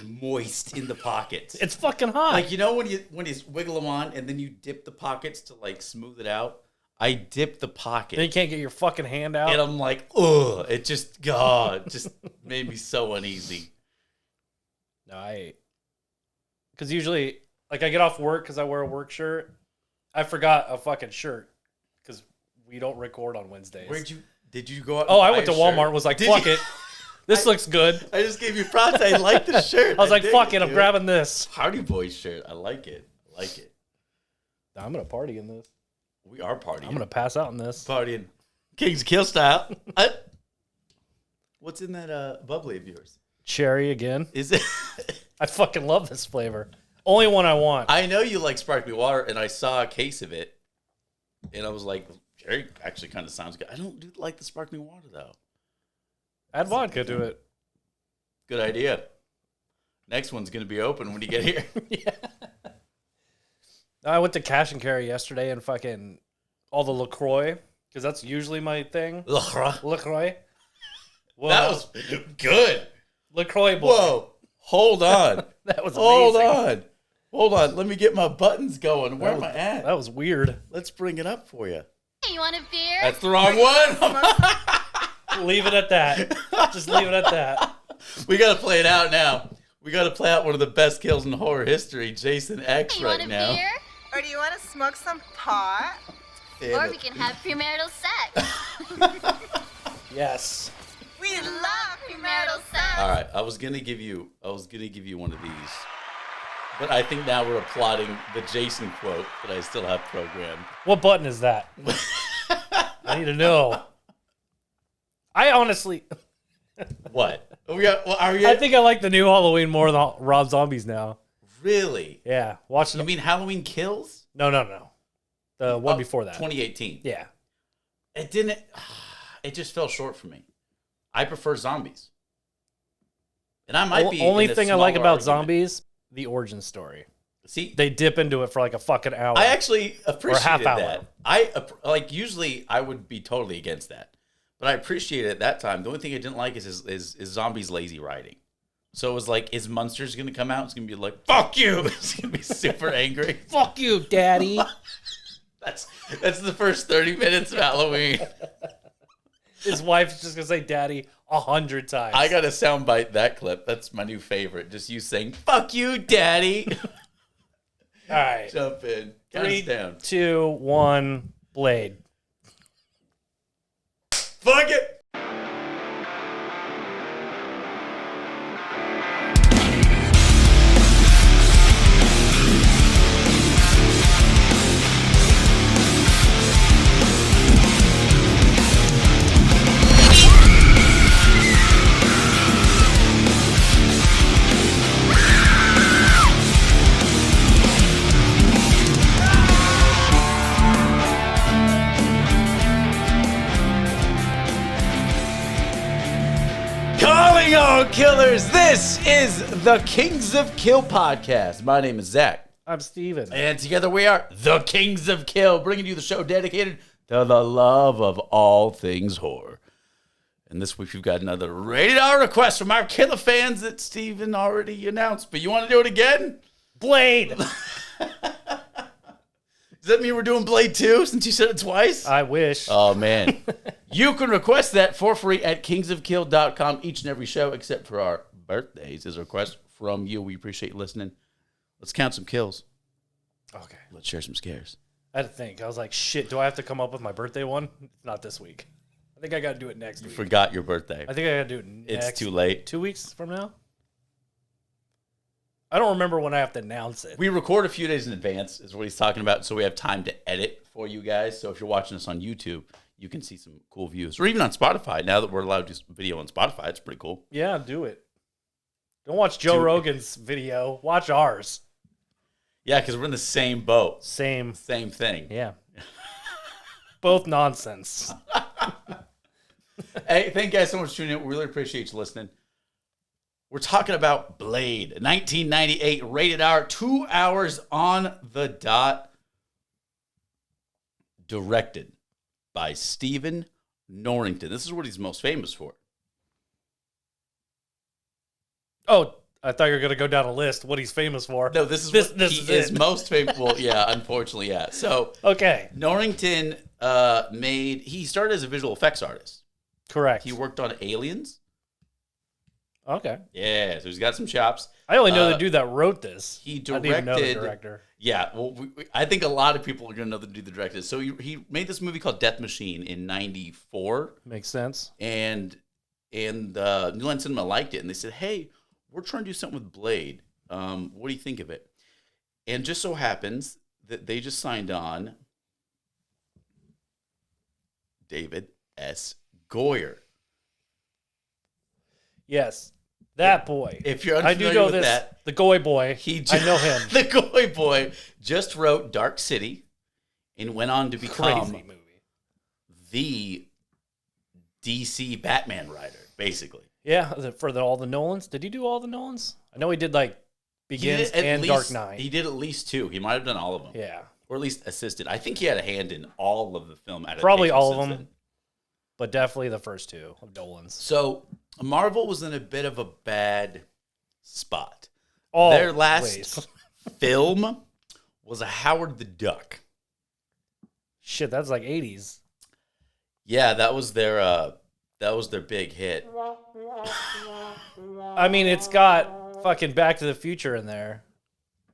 moist in the pockets. It's fucking hot. Like, you know when you wiggle them on and then you dip the pockets to like smooth it out? I dip the pocket. Then you can't get your fucking hand out. And I'm like, ugh. It just, God, just made me so uneasy. No, because usually, like, I get off work because I wear a work shirt. I forgot a fucking shirt because we don't record on Wednesdays. Did you go out? Oh, I went to Walmart and was like, fuck it. This looks good. I just gave you props. I like the shirt. I was like, fuck it, I'm grabbing this. Hardy Boys shirt. I like it. I'm going to party in this. We are partying. I'm going to pass out in this. Partying. King's Kill style. What's in that bubbly of yours? Cherry again. Is it? I fucking love this flavor. Only one I want. I know you like sparkling water, and I saw a case of it, and I was like, cherry actually kind of sounds good. I don't like the sparkling water, though. Add vodka to it. Good idea. Next one's going to be open when you get here. Yeah. I went to Cash and Carry yesterday and fucking all the LaCroix, because that's usually my thing. LaCroix. Well, that was good. LaCroix boy. Whoa. Hold on. That was amazing. Hold on. Let me get my buttons going. Where am I at? That was weird. Let's bring it up for you. Hey, you want a beer? That's the wrong one. Leave it at that. Just leave it at that. We got to play it out now. We got to play out one of the best kills in horror history, Jason X, hey, right now. Beer? Or do you want to smoke some pot? Or we can have premarital sex. Yes. We love premarital sex. All right, I was gonna give you one of these, but I think now we're applauding the Jason quote that I still have programmed. What button is that? I need to know. I honestly. What? I think I like the new Halloween more than Rob Zombies now. Really? Yeah. Watch. You mean Halloween Kills? No. The one before that. 2018. Yeah. It didn't. It just fell short for me. I prefer zombies. And I might be. Only thing I like about argument. zombies, the origin story. See, they dip into it for like a fucking hour. I actually appreciated half hour. that. I usually I would be totally against that, but I appreciated it at that time. The only thing I didn't like is zombies lazy writing. So it was like, is Munsters gonna come out? It's gonna be like, fuck you. It's gonna be super angry. Fuck you, daddy. That's the first 30 minutes of Halloween. His wife's just gonna say daddy 100 times. I gotta soundbite that clip. That's my new favorite. Just you saying, fuck you, daddy. All right. Jump in. Count 3, us down. 2, 1, Blade. Fuck it. All killers, this is the Kings of Kill podcast. My name is Zack. I'm Steven. And together we are the Kings of Kill, bringing you the show dedicated to the love of all things horror. And this week we've got another rated R request from our killer fans that Steven already announced. But you want to do it again? Blade. Does that mean we're doing Blade 2 since you said it twice? I wish. Oh, man. You can request that for free at kingsofkill.com each and every show, except for our birthdays, is a request from you. We appreciate you listening. Let's count some kills. Okay. Let's share some scares. I had to think. I was like, shit, do I have to come up with my birthday one? Not this week. I think I got to do it next week. Forgot your birthday. I think I got to do it next. It's too late. 2 weeks from now? I don't remember when I have to announce it. We record a few days in advance, is what he's talking about, so we have time to edit for you guys. So if you're watching us on YouTube, you can see some cool views. Or even on Spotify. Now that we're allowed to do video on Spotify, it's pretty cool. Yeah, do it. Don't watch Joe Rogan's video. Watch ours. Yeah, because we're in the same boat. Same thing. Yeah. Both nonsense. Hey, thank you guys so much for tuning in. We really appreciate you listening. We're talking about Blade, 1998, rated R, 2 hours on the dot. Directed by Stephen Norrington. This is what he's most famous for. Oh, I thought you were going to go down a list what he's famous for. No, this is what this he is most famous. Well, yeah, unfortunately, yeah. So Okay. Norrington he started as a visual effects artist. Correct. He worked on Aliens. Okay. Yeah, so he's got some chops. I only know the dude that wrote this. He I didn't even know the directed. director. Yeah, well, I think a lot of people are going to know the dude that directed it. So he made this movie called Death Machine in '94, Makes sense. and New Line Cinema liked it, and they said, "Hey, we're trying to do something with Blade. What do you think of it?" And just so happens that they just signed on David S. Goyer. Yes. That boy. If you're I do unfamiliar know with this. that, The Goy Boy. I know him. The Goy Boy just wrote Dark City and went on to become Crazy movie. the DC Batman writer, basically. Yeah. Is it for all the Nolans? Did he do all the Nolans? I know he did like Begins and Dark Knight. He did at least 2. He might have done all of them. Yeah. Or at least assisted. I think he had a hand in all of the film adaptations. Probably all of since them. then. But definitely the first 2 of Nolan's. So Marvel was in a bit of a bad spot. Always. Their last film was a Howard the Duck. Shit, that's like 80s. Yeah, that was their big hit. I mean, it's got fucking Back to the Future in there.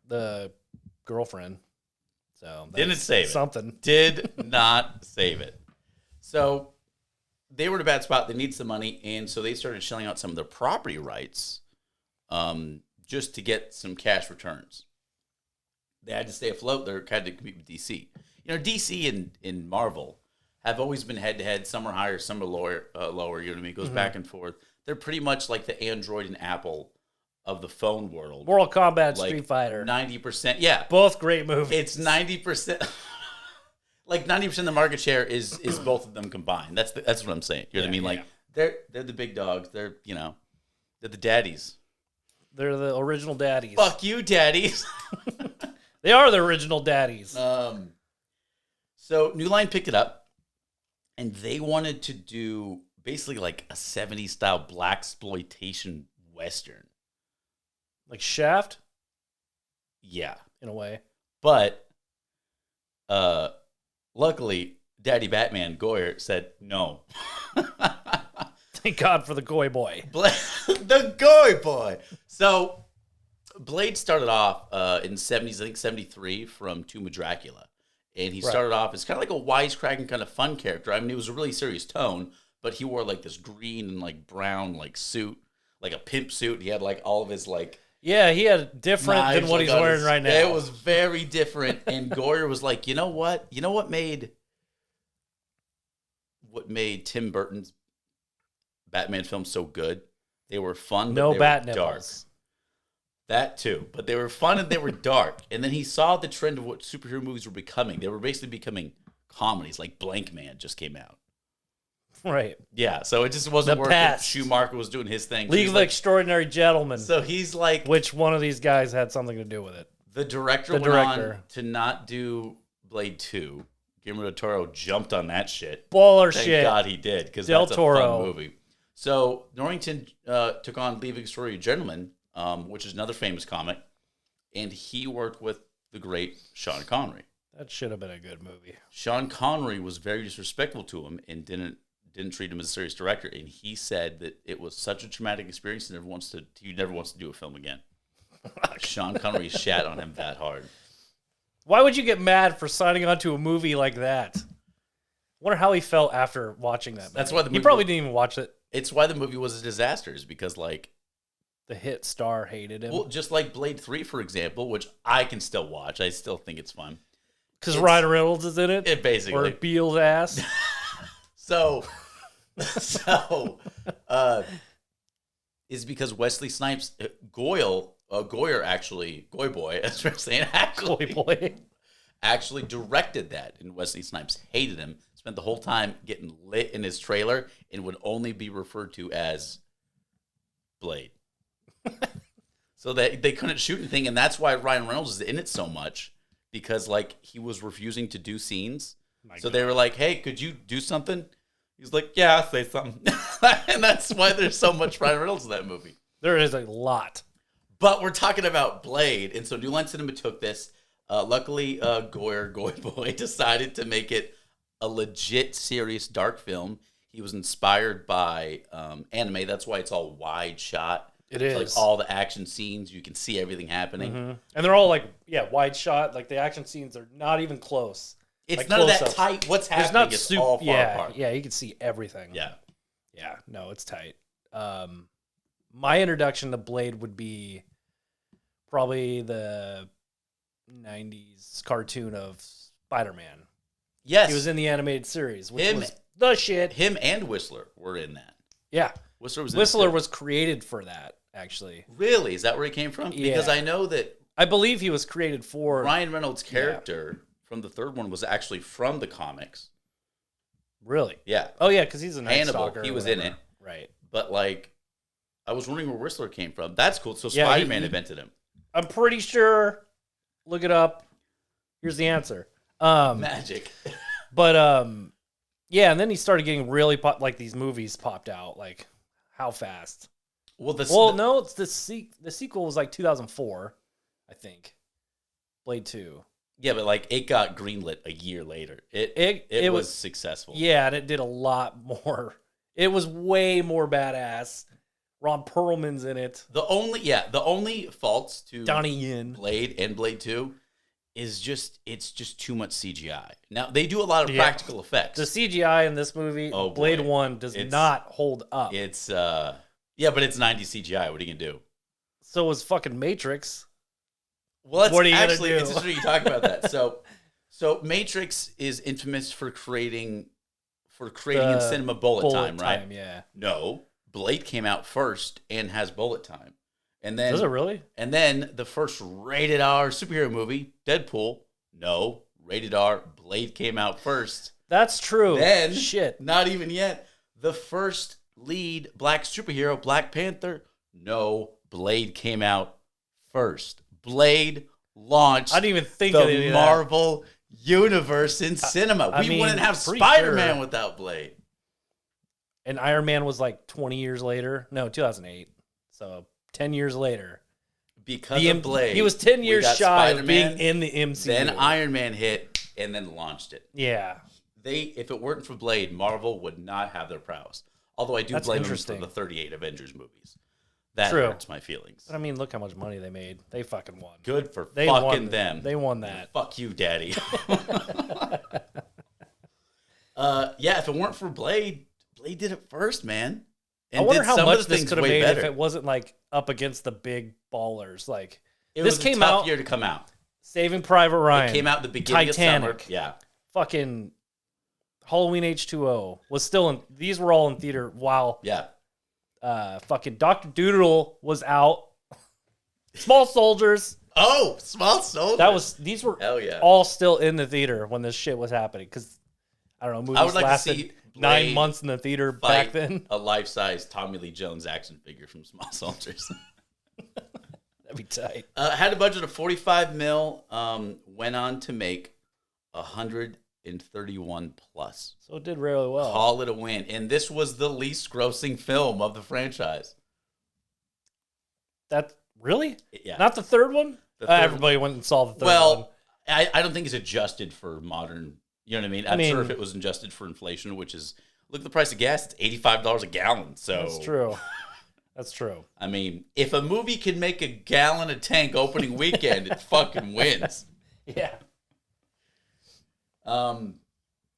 The girlfriend. So Didn't save it. something. Did not save it. So they were in a bad spot. They need some money, and so they started shelling out some of their property rights just to get some cash returns. They had to stay afloat. They had to compete with DC. You know, DC and Marvel have always been head-to-head. Some are higher, some are lower. You know what I mean? It goes back and forth. They're pretty much like the Android and Apple of the phone world. Mortal Kombat, Like Street Fighter. 90%. Yeah. Both great movies. It's 90%. Like 90% of the market share is both of them combined. That's what I'm saying. You know what I mean? Like they're the big dogs. They're they're the daddies. They're the original daddies. Fuck you, daddies. They are the original daddies. So New Line picked it up, and they wanted to do basically like a 70s style blaxploitation western. Like Shaft, Yeah, in a way. but luckily, Daddy Batman Goyer said no. Thank God for the Goy Boy. The Goy Boy. So Blade started off in the 70s, I think 73, from Tomb of Dracula. And he started off as kind of like a wisecracking kind of fun character. I mean, it was a really serious tone, but he wore like this green and like brown like suit, like a pimp suit. He had like all of his like Yeah, he had different knives, than what like, he's on wearing his- right now. It was very different. And Goyer was like, you know what? You know what made Tim Burton's Batman films so good? They were fun, but no they bat were dark. nipples. That too, but they were fun and they were dark. And then he saw the trend of what superhero movies were becoming. They were basically becoming comedies, like Blank Man just came out. Right. Yeah, so it just wasn't The working. past. Schumacher was doing his thing. So League he's of like- Extraordinary Gentlemen. So he's like, Which one of these guys had something to do with it? the director The went director. on to not do Blade 2. Guillermo del Toro jumped on that shit. Baller Thank shit. God he did, because Del that's a Toro. fun movie. So Norrington took on League of Extraordinary Gentlemen, which is another famous comic, and he worked with the great Sean Connery. That should have been a good movie. Sean Connery was very disrespectful to him and didn't treat him as a serious director. And he said that it was such a traumatic experience, and he never wants to do a film again. Sean Connery shat on him that hard. Why would you get mad for signing on to a movie like that? Wonder how he felt after watching that movie. That's why the He movie probably was- didn't even watch it. It's why the movie was a disaster, is because like, The hit star hated him. well, just like Blade 3, for example, which I can still watch. I still think it's fun. Because it's- Ryan Reynolds is in it? It basically. Or Beale's ass? So, is because Wesley Snipes, Goyer actually, Goy Boy, as we're saying, Goy Boy. actually directed that, and Wesley Snipes hated him. Spent the whole time getting lit in his trailer, and would only be referred to as Blade. So they couldn't shoot anything, and that's why Ryan Reynolds is in it so much, because like he was refusing to do scenes. So they were like, "Hey, could you do something?" He's like, "Yeah, I'll say something," and that's why there's so much Ryan Reynolds in that movie. There is a lot. But we're talking about Blade, and so New Line Cinema took this. Luckily, Goy Boy decided to make it a legit, serious, dark film. He was inspired by anime. That's why it's all wide shot. It is. Like all the action scenes, you can see everything happening. Mm-hmm. And they're all like, wide shot. Like the action scenes are not even close. It's like none of that close-ups. tight. What's There's happening not is all far apart. Yeah, you can see everything. Yeah. Yeah, no, it's tight. My introduction to Blade would be probably the 90s cartoon of Spider-Man. Yes. He was in the animated series, which was the shit. Him and Whistler were in that. Yeah. Whistler was created for that, actually. Really? Is that where he came from? Yeah. Because I know that I believe he was created for... Ryan Reynolds' character from the third one was actually from the comics. Really? Yeah. Oh, yeah, because he's a Night Hannibal, Stalker. he was in it. Right. But, like, I was wondering where Whistler came from. That's cool. So Yeah, Spider-Man invented him. I'm pretty sure. Look it up. Here's the answer. Magic. But, yeah, and then he started getting really like these movies popped out. Like, how fast? No, it's the sequel was like 2004, I think. Blade 2. Yeah, but like it got greenlit a year later. It was successful. Yeah, and it did a lot more. It was way more badass. Ron Perlman's in it. The only faults to Donnie Yen. Blade and Blade 2 is it's just too much CGI. Now they do a lot of practical effects. The CGI in this movie, Blade 1, does not hold up. It's but it's 90s CGI. What are you gonna do? So was fucking Matrix. Well, what are you actually gonna do? it's interesting you talk about that. So Matrix is infamous for creating in cinema bullet time, right? Yeah. No, Blade came out first and has bullet time. And then Does it really? And then the first rated R superhero movie, Deadpool, no, rated R, Blade came out first. That's true. Then, shit. Not even yet. The first lead black superhero, Black Panther, no, Blade came out first. Blade launched I didn't even think the of any of that. Marvel universe in cinema. We wouldn't have Spider-Man without Blade. And Iron Man was like 20 years later. No, 2008. So 10 years later. Because of Blade. He was 10 years shy of Spider-Man, being in the MCU. Then Iron Man hit and then launched it. Yeah. If it weren't for Blade, Marvel would not have their prowess. Although I do blame them for the 38 Avengers movies. That hurts my feelings. But I mean, look how much money they made. They fucking won. Good for fucking them. They won that. Fuck you, Daddy. If it weren't for Blade did it first, man. And I wonder did how some much of the this things could have way made better. if it wasn't like up against the big ballers. Like It this was came a tough out year to come out. Saving Private Ryan. It came out at the beginning Titanic. of summer. Yeah. Fucking Halloween H2O was still in. These were all in theater while fucking Dr. Doodle was out. Small Soldiers. Oh, Small Soldiers. These were Hell yeah. all still in the theater when this shit was happening. Because I don't know, movies I would like lasted to see 9 months in the theater back then. A life-size Tommy Lee Jones action figure from Small Soldiers. That'd be tight. Had a budget of 45 mil. Went on to make 131 plus. So it did really well. Call it a win. And this was the least grossing film of the franchise. That really? Yeah. Not the third one? Everybody went and saw the third one. Well, I don't think it's adjusted for modern. You know what I mean? I'm sure if it was adjusted for inflation, which is, look at the price of gas, it's $85 a gallon. So that's true. That's true. I mean, if a movie can make a gallon a tank opening weekend, it fucking wins. Yeah.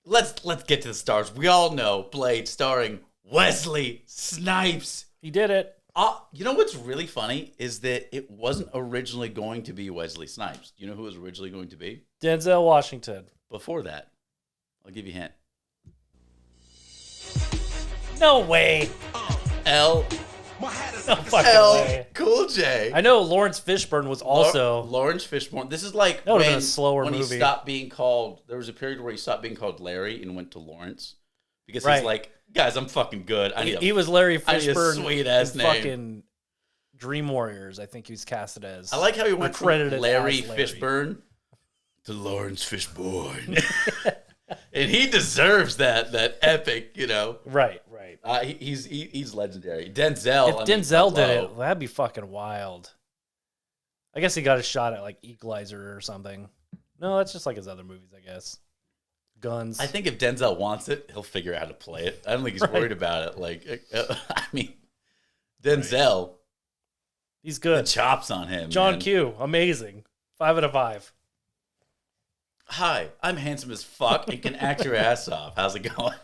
Let's get to the stars. We all know Blade starring Wesley Snipes. He did it. You know what's really funny is that it wasn't originally going to be Wesley Snipes. Do you know who it was originally going to be? Denzel Washington. Before that, I'll give you a hint. No way. L. No fucking way. Cool J. I know Lawrence Fishburne was also Lawrence Fishburne. This is like that would have been a slower when movie. He stopped being called. There was a period where he stopped being called Larry and went to Lawrence because he's like, guys, I'm fucking good. He was Larry Fishburne. Sweet ass name. Fucking Dream Warriors. I think he was casted as. I like how he went from credited Larry as Larry Fishburne to Lawrence Fishburne. And he deserves that epic, you know. Right. He's legendary. Denzel. If Denzel did it, that'd be fucking wild. I guess he got a shot at like Equalizer or something. No, that's just like his other movies, I guess. Guns. I think if Denzel wants it, he'll figure out how to play it. I don't think he's worried about it. Like, I mean, Denzel, he's good. The chops on him. John man. Q, amazing. 5 out of 5. Hi, I'm handsome as fuck and can act your ass off. How's it going?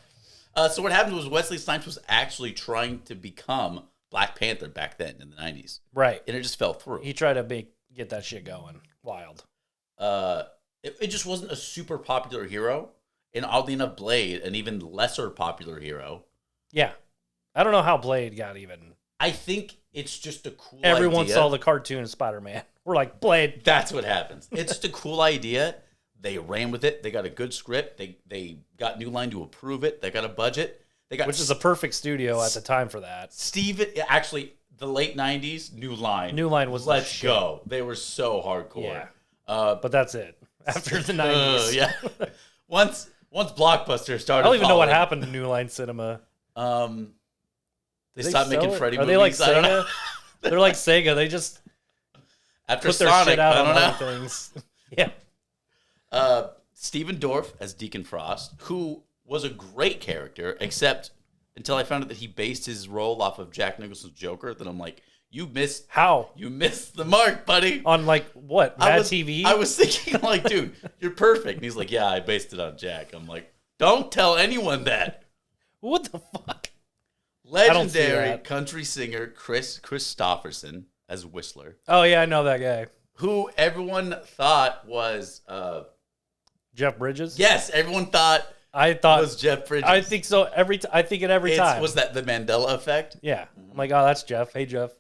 So what happened was Wesley Snipes was actually trying to become Black Panther back then in the 90s. Right. And it just fell through. He tried to get that shit going. Wild. It just wasn't a super popular hero. And oddly enough, Blade, an even lesser popular hero. Yeah. I don't know how Blade got even. I think it's just a cool Everyone idea. saw the cartoon Spider-Man. We're like, Blade. That's what happens. It's just a cool idea. They ran with it. They got a good script. They got New Line to approve it. They got a budget. They got Which is a perfect studio at the time for that. Steven, actually, the late 90s, New Line. New Line was Let's go. They were so hardcore. Yeah. But that's it. After the 90s. Yeah. Once Blockbuster started, I don't even know what happened to New Line Cinema. They stopped making Freddy movies. Are they like I don't know. Sega? They're like Sega. They just After put their Sonic, shit out I on don't know. other things. Yeah. Stephen Dorff as Deacon Frost, who was a great character, except until I found out that he based his role off of Jack Nicholson's Joker. Then I'm like, you missed the mark, buddy. On like what? Mad TV? I was thinking like, dude, you're perfect. And he's like, yeah, I based it on Jack. I'm like, don't tell anyone that. What the fuck? Legendary country singer Chris Christopherson as Whistler. Oh yeah, I know that guy. Who everyone thought was Jeff Bridges? Yes, everyone thought it was Jeff Bridges. I think so. I think it every time. Was that the Mandela effect? Yeah. I'm like, oh, that's Jeff. Hey, Jeff.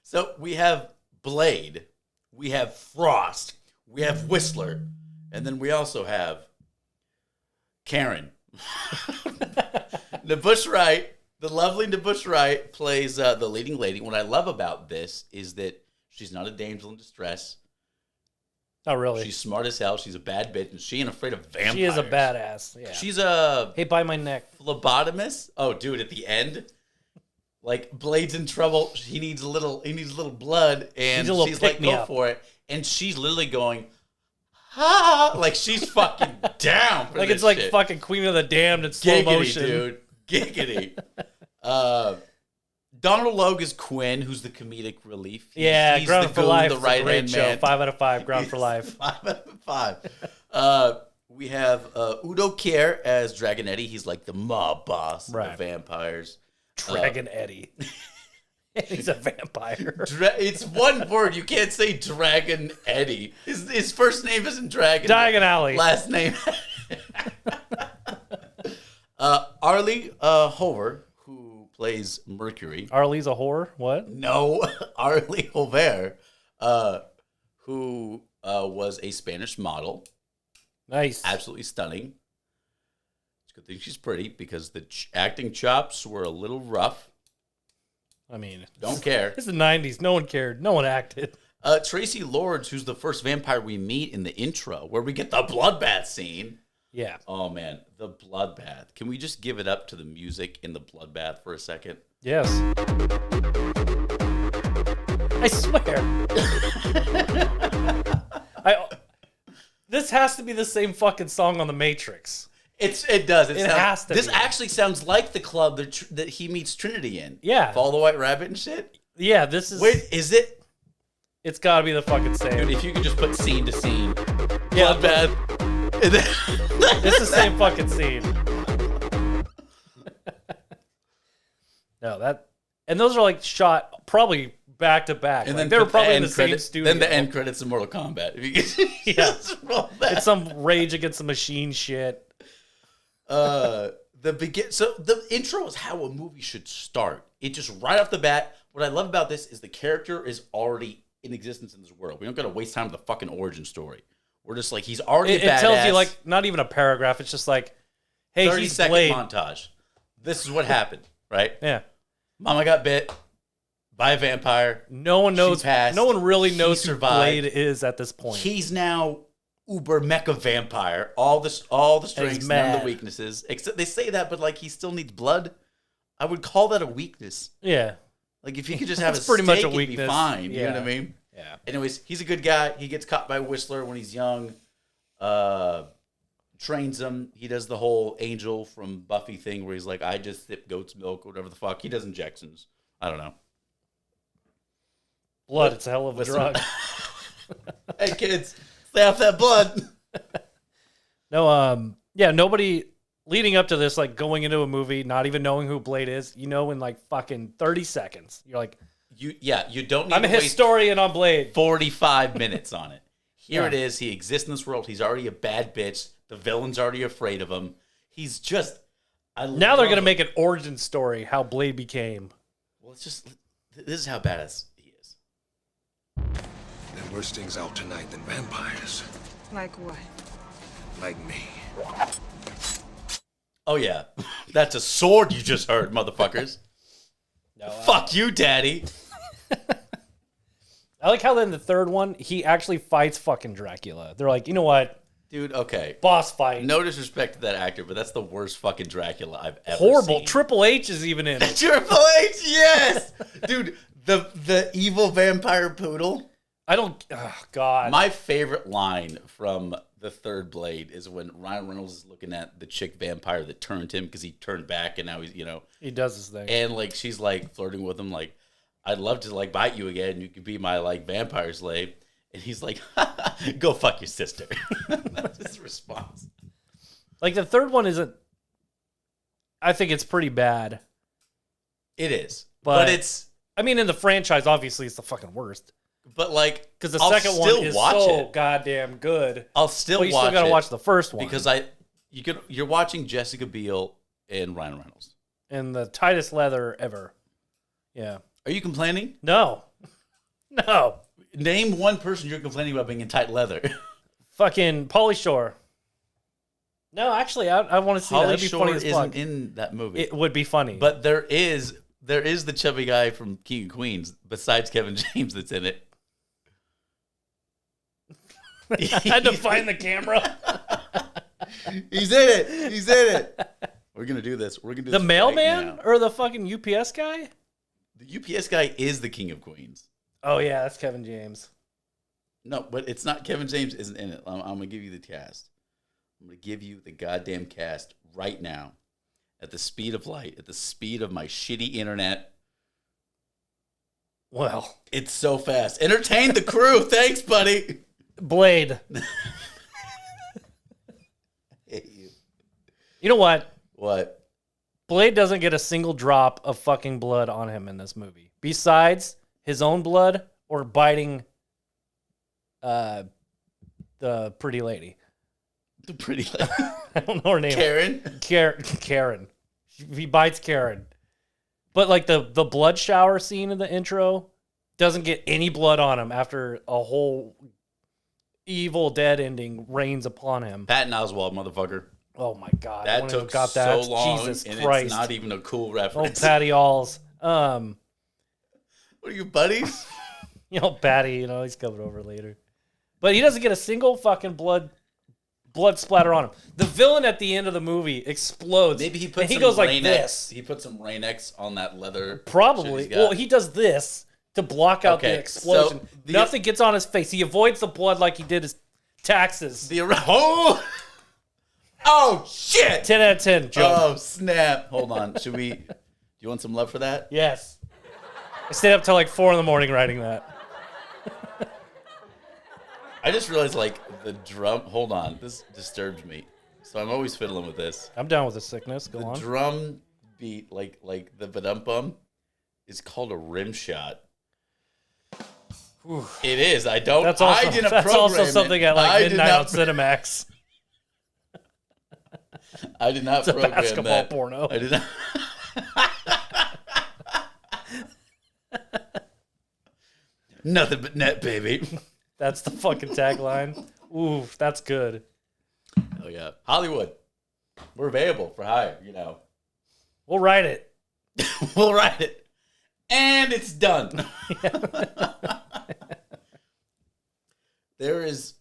So we have Blade, we have Frost, we have Whistler, and then we also have Karen. Nabush Wright, the lovely Nabush Wright, plays the leading lady. What I love about this is that she's not a damsel in distress. Not really. She's smart as hell. She's a bad bitch, and she ain't afraid of vampires. She is a badass. Yeah. She's a hey, bite my neck. Phlebotomist. Oh, dude, at the end, like Blade's in trouble. He needs a little blood, and she's like, go for it. And she's literally going, ah, like she's fucking down for like this it's like shit. fucking Queen of the Damned in slow motion, dude. Giggity. Donald Logue is Quinn, who's the comedic relief. He's Ground for Life. The right hand man. 5 out of 5. Ground for Life. 5 out of 5. We have Udo Kier as Dragon Eddie. He's like the mob boss of vampires. Dragon Eddie. He's a vampire. It's one word. You can't say Dragon Eddie. His first name isn't Dragon. Diagon Alley. Last name. Arlie Hover, who plays Mercury. Arlie's a whore? What? No, Arlie Hover, who was a Spanish model. Nice. Absolutely stunning. It's a good thing she's pretty because the acting chops were a little rough. I mean, don't care. It's the 90s. No one cared. No one acted. Tracy Lords, who's the first vampire we meet in the intro, where we get the bloodbath scene. Yeah. Oh, man. The bloodbath. Can we just give it up to the music in the bloodbath for a second? Yes. I swear. This has to be the same fucking song on The Matrix. It does. It has to This be. actually sounds like the club that he meets Trinity in. Yeah. Follow the White Rabbit and shit? Yeah, this is... Wait, is it? It's got to be the fucking same. Dude, if you could just put scene to scene. Yeah, bloodbath. It's the same fucking scene. No, that... And those are like shot probably back to back. And like, then they were probably in the same studio. Then the end credits of Mortal Kombat. If you could Yeah. just roll that. It's some Rage Against the Machine shit. So the intro is how a movie should start. It just right off the bat. What I love about this is the character is already in existence in this world. We don't got to waste time with the fucking origin story. We're just like he's already. It tells you like not even a paragraph. It's just like, hey, 30-second Blade. montage. This is what happened, right? Yeah. Mama got bit by a vampire. No one knows. She passed. No one really He knows who survived. Blade is at this point. He's now uber mecha vampire. All the strengths, none of mad. the weaknesses. Except they say that, but like he still needs blood. I would call that a weakness. Yeah. Like, if he could just have That's a pretty much steak, a it'd be weakness. fine. You know Yeah. what I mean? Yeah. Anyways, he's a good guy. He gets caught by Whistler when he's young. Trains him. He does the whole Angel from Buffy thing where he's like, I just sip goat's milk or whatever the fuck. He does injections. I don't know. Blood, it's a hell of a drug. Hey, kids, stay off that blood. No, yeah, nobody leading up to this, like going into a movie, not even knowing who Blade is, in like fucking 30 seconds. You're like, You don't need I'm a to waste historian on Blade. 45 minutes on it. Here Yeah. it is. He exists in this world. He's already a bad bitch. The villain's already afraid of him. He's just... Now they're going to make an origin story, how Blade became. Well, it's just... This is how badass he is. Then worse things out tonight than vampires. Like what? Like me. Oh, yeah. That's a sword you just heard, motherfuckers. No, Fuck you, daddy. I like how then the third one, he actually fights fucking Dracula. They're like, you know what? Dude, okay. Boss fight. No disrespect to that actor, but that's the worst fucking Dracula I've ever Horrible. seen. Triple H is even in it. Triple H, yes! Dude, the evil vampire poodle. I don't... Oh, God. My favorite line from the third Blade is when Ryan Reynolds is looking at the chick vampire that turned him because he turned back and now he's, He does his thing. and like she's like flirting with him like, I'd love to like bite you again. You could be my like vampire slave. And he's like, go fuck your sister. That's his response. Like, the third one isn't... I think it's pretty bad. It is. But it's... I mean, in the franchise, obviously, it's the fucking worst. But like... Because the I'll second one still is watch so it. goddamn good. I'll still But you watch still gotta it watch the first one. because you're watching Jessica Biel and Ryan Reynolds. And the tightest leather ever. Yeah. Are you complaining? No. No. Name one person you're complaining about being in tight leather. Fucking Pauly Shore. No, actually, I want to see that. Holly That'd be Shore funny as fuck. isn't in that movie. It would be funny. But there is the chubby guy from King of Queens besides Kevin James that's in it. I had to find the camera. He's in it. He's in it. We're gonna do this. We're gonna do The this mailman right now. or the fucking UPS guy? The UPS guy is the King of Queens. Oh yeah, that's Kevin James. No, but it's not. Kevin James isn't in it. I'm gonna give you the cast. I'm gonna give you the goddamn cast right now, at the speed of light, at the speed of my shitty internet. Well, It's so fast. Entertain the crew. Thanks, buddy. Blade. I hate you. You know what? What? Blade doesn't get a single drop of fucking blood on him in this movie. Besides his own blood or biting the pretty lady. The pretty lady. I don't know her name. Karen? Karen. He bites Karen. But like the blood shower scene in the intro doesn't get any blood on him after a whole Evil Dead ending rains upon him. Patton Oswalt, motherfucker. Oh my God. I That wouldn't have took got that. so long, Jesus and Christ. it's not even a cool Oh, reference. Patty Alls. What are you, buddies? Patty, he's coming over later. But he doesn't get a single fucking blood splatter on him. The villain at the end of the movie explodes. Maybe he put and he some goes like Rain-X. this. He put some Rain-X on that leather. Probably. shit he's got. Well, he does this to block out Okay, the explosion. so the- Nothing gets on his face. He avoids the blood like he did his taxes. Oh shit! 10 out of 10, Joe. Oh snap! Hold on. Should we? Do you want some love for that? Yes. I stayed up till like 4 a.m. writing that. I just realized like the drum. Hold on. This disturbs me. So I'm always fiddling with this. I'm down with the sickness. Go The on. drum beat, like the ba-dum-bum, is called a rim shot. It is. I don't. That's also, I didn't that's program also something it. at like I did midnight not on Cinemax. I did not It's a program basketball that. porno. I did not. Nothing but net, baby. That's the fucking tagline. Ooh, that's good. Oh yeah, Hollywood. We're available for hire. We'll write it. We'll write it, and it's done. There is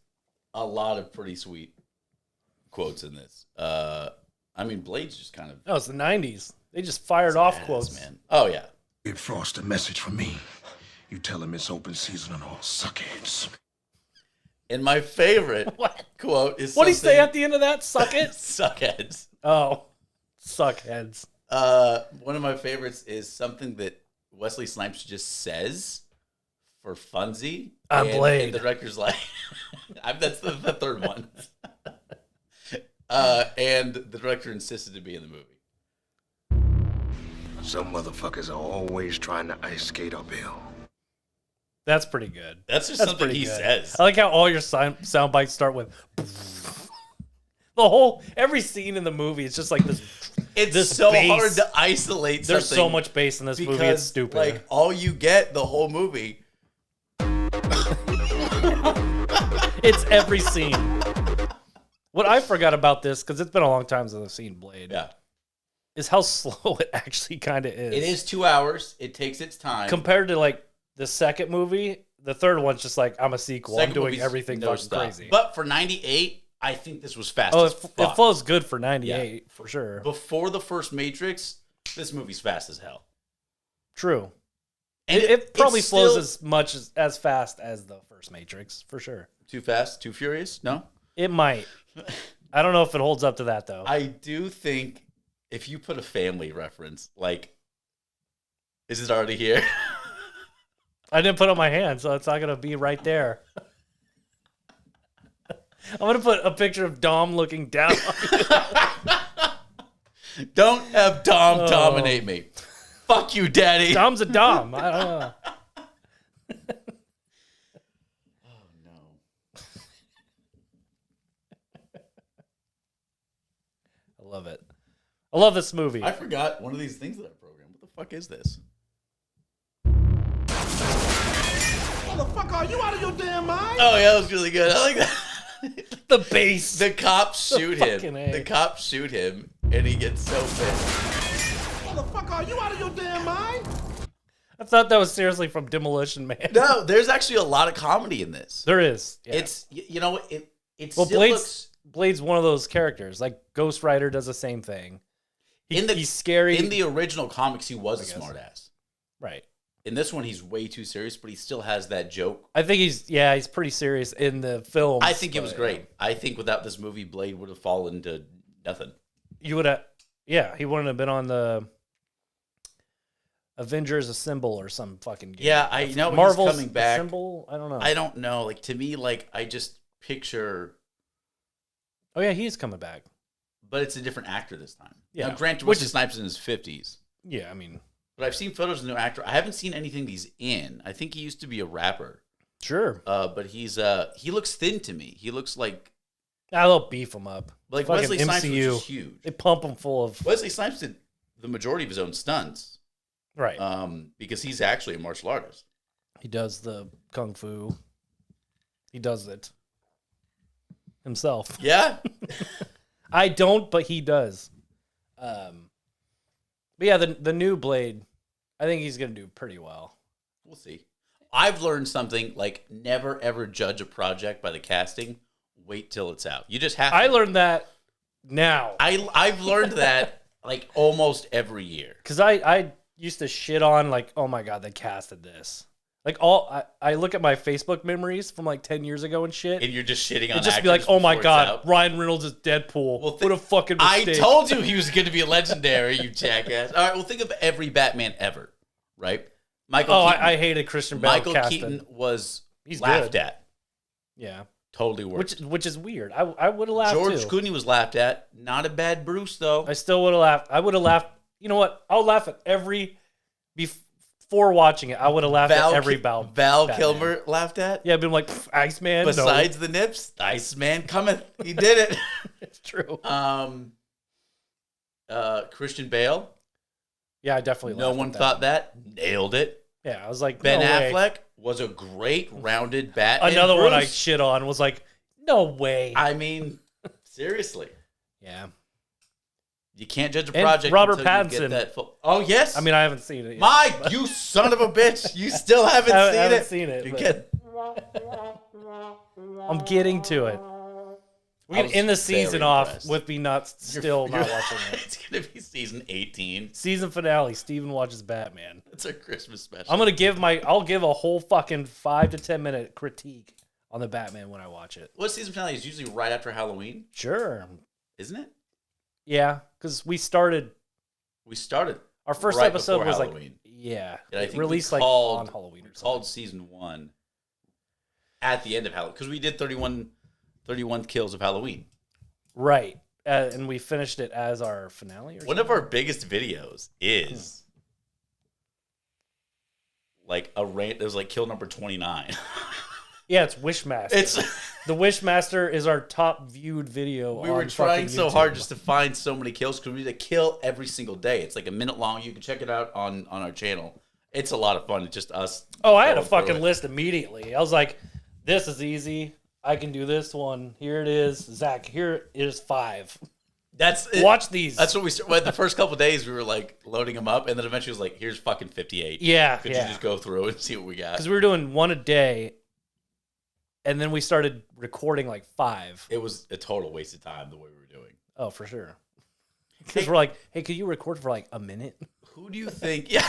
a lot of pretty sweet quotes in this. I mean, Blade's just kind of No, it's the 90s. They just fired off badass, quotes. man. Oh yeah, Give Frost a message from me. You tell him it's open season on all suckheads. And my favorite quote is what do you say at the end of that? Suck it? Suckheads. Oh, suckheads. One of my favorites is something that Wesley Snipes just says for funzy. I'm Blade. And the director's like, that's the third one. And the director insisted to be in the movie. Some motherfuckers are always trying to ice skate uphill. That's pretty good. That's just something he says. I like how all your sound bites start with every scene in the movie. It's just like this. It's this so bass. hard to isolate. There's so much bass in this movie. It's stupid. Like all you get the whole movie. It's every scene. What I forgot about this, because it's been a long time since I've seen Blade. Yeah. Is how slow it actually kind of is. It is 2 hours. It takes its time. Compared to like the second movie, the third one's just like, I'm a sequel. I'm doing everything fucking crazy. But for 98, I think this was fast as fuck. It flows good for 98, for sure. Before the first Matrix, this movie's fast as hell. True. And it probably flows as much as fast as the first Matrix, for sure. Too fast? Too furious? No? It might. I don't know if it holds up to that, though. I do think if you put a family reference, like, is it already here? I didn't put it on my hand, so it's not going to be right there. I'm going to put a picture of Dom looking down on you. Don't have Dom dominate me. Fuck you, Daddy. Dom's a Dom. I don't know. Oh, no. I love it. I love this movie. I forgot one of these things that I programmed. What the fuck is this? Motherfucker, are you out of your damn mind? Oh, yeah, that was really good. I like that. The bass. The cops shoot him. A. The cops shoot him, and he gets so pissed. Motherfucker, are you out of your damn mind? I thought that was seriously from Demolition Man. No, there's actually a lot of comedy in this. There is. Yeah. It's, you know, it well, still Blade's one of those characters. Like Ghost Rider does the same thing. He's scary. In the original comics, he was a smartass. Right. In this one, he's way too serious, but he still has that joke. I think he's pretty serious in the film. I think it was great. I think without this movie, Blade would have fallen to nothing. You would have, he wouldn't have been on the Avengers Assemble or some fucking game. Yeah, I know Marvel's he's coming back. Assemble? I don't know. I don't know. Like, to me, like, I just picture... Oh, yeah, he's coming back. But it's a different actor this time. Yeah. Now, granted, Wesley Snipes in his 50s. Yeah, I mean... But I've seen photos of the new actor. I haven't seen anything he's in. I think he used to be a rapper. Sure. But he looks thin to me. He looks like... They'll beef him up. Like fucking Wesley Snipes was MCU. just huge. They pump him full of... Wesley Snipes did the majority of his own stunts. Right. Because he's actually a martial artist. He does the kung fu. He does it himself. Yeah? I don't, but he does. But yeah, the new Blade, I think he's going to do pretty well. We'll see. I've learned something, like, never ever judge a project by the casting. Wait till it's out. You just have to. I learned that now. I've learned that, like, almost every year. Because I used to shit on, like, oh my God, they casted this. Like, I look at my Facebook memories from, like, 10 years ago and shit. And you're just shitting on It'd just be like, oh my God, Ryan Reynolds is Deadpool. Well, what a fucking mistake. I told you he was going to be legendary, you jackass. All right, well, think of every Batman ever, right? Michael Keaton. I hated Christian Bale Michael casted. Keaton was He's laughed good. at. Yeah. Totally worked. Which is weird. I would have laughed George too. Clooney was laughed at. Not a bad Bruce, though. I still would have laughed. I would have laughed. You know what? I'll laugh at every... Before watching it, I would have laughed at every Val Kilmer laughed at? Yeah, I've been like, Iceman. Besides the nips, Iceman cometh. He did it. It's true. Christian Bale. Yeah, I definitely laughed No one thought that. Nailed it. Yeah, I was like, Ben no Affleck way. Was a great rounded Batman. Another Bruce. one I shit on was like, no way. I mean, seriously. Yeah. You can't judge a And project Robert until Pattinson. you get that full... Oh, yes. I mean, I haven't seen it yet. Mike, you son of a bitch. You still haven't I seen it. haven't seen it. You but get... I'm getting to it. We can end the season off with me not watching it. It's gonna be season 18, season finale. Steven watches Batman. It's our Christmas special. I'll give a whole fucking 5 to 10 minute critique on the Batman when I watch it. What season finale is usually right after Halloween? Sure, isn't it? Yeah, because we started. Our first right episode was Halloween. And I think released on Halloween. We called season 1 at the end of Halloween because we did 31 kills of Halloween. Right. And we finished it as our finale. One of our biggest videos is like it was like kill number 29. Yeah, it's Wishmaster. The Wishmaster is our top viewed video. We were trying so hard just to find so many kills because we need to kill every single day. It's like a minute long. You can check it out on our channel. It's a lot of fun. It's just us. Oh, I had a fucking list immediately. I was like, this is easy. I can do this one. Here it is. Zack, here is 5. Watch these. That's what we started. The first couple of days, we were like loading them up, and then eventually it was like, here's fucking 58. Yeah. Could you just go through and see what we got? Because we were doing one a day, and then we started recording like 5. It was a total waste of time the way we were doing. Oh, for sure. Because we're like, hey, could you record for like a minute? Who do you think? Yeah.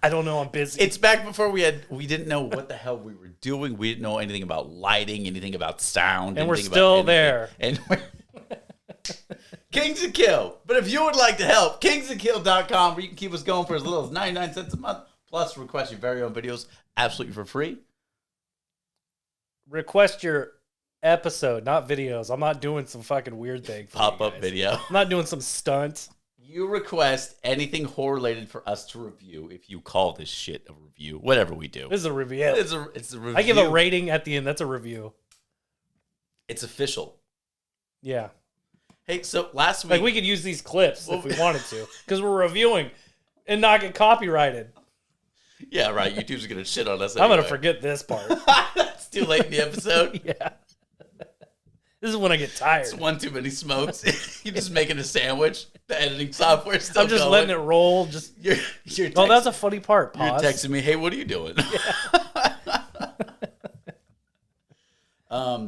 I don't know. I'm busy. It's back before we didn't know what the hell we were doing. We didn't know anything about lighting, anything about sound. And we're still there. And Kings of Kill. But if you would like to help, kingsofkill.com, where you can keep us going for as little as 99 cents a month, plus request your very own videos absolutely for free. Request your episode, not videos. I'm not doing some fucking weird thing. Pop-up video. I'm not doing some stunts. You request anything horror related for us to review if you call this shit a review. Whatever we do. This is a review. It's a review. I give a rating at the end. That's a review. It's official. Yeah. Hey, so last week... Like, we could use these clips if we wanted to. Because we're reviewing and not get copyrighted. Yeah, right. YouTube's going to shit on us anyway. I'm going to forget this part. It's too late in the episode. Yeah. This is when I get tired. It's one too many smokes. You're just making a sandwich. The editing software still I'm just going. letting it roll. You're oh, that's a funny part. Pause. You're texting me, hey, what are you doing? Yeah.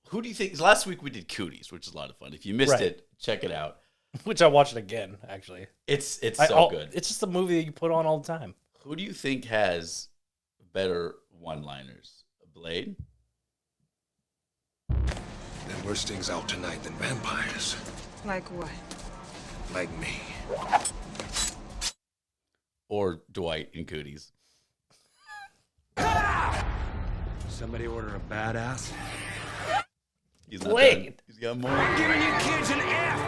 Who do you think? Last week we did Cooties, which is a lot of fun. If you missed it, check it out. Which I watched again, actually. It's so good. It's just a movie that you put on all the time. Who do you think has better one-liners? Blade? There worse things out tonight than vampires. Like what? Like me. Or Dwight in Cooties. Somebody order a badass? He's not Blade. done. He's got more. I'm giving you kids an F.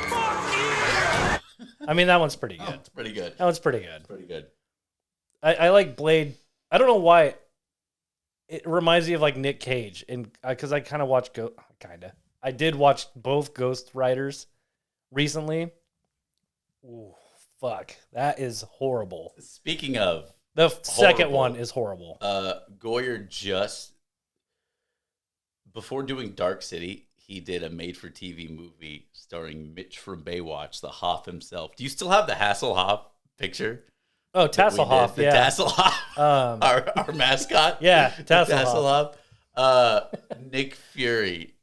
Fuck you! I mean, that one's pretty good. It's pretty good. That one's pretty good. Pretty good. I like Blade. I don't know why. It reminds me of like Nick Cage, and because I kind of watch I did watch both Ghost Riders recently. Ooh, fuck, that is horrible. Speaking of the second one is horrible. Goyer just before doing Dark City, he did a made-for-TV movie starring Mitch from Baywatch, the Hoff himself. Do you still have the Hasselhoff picture? Oh, Tasselhoff, the yeah. Tasselhoff, our mascot. Yeah, Tasselhoff. Nick Fury.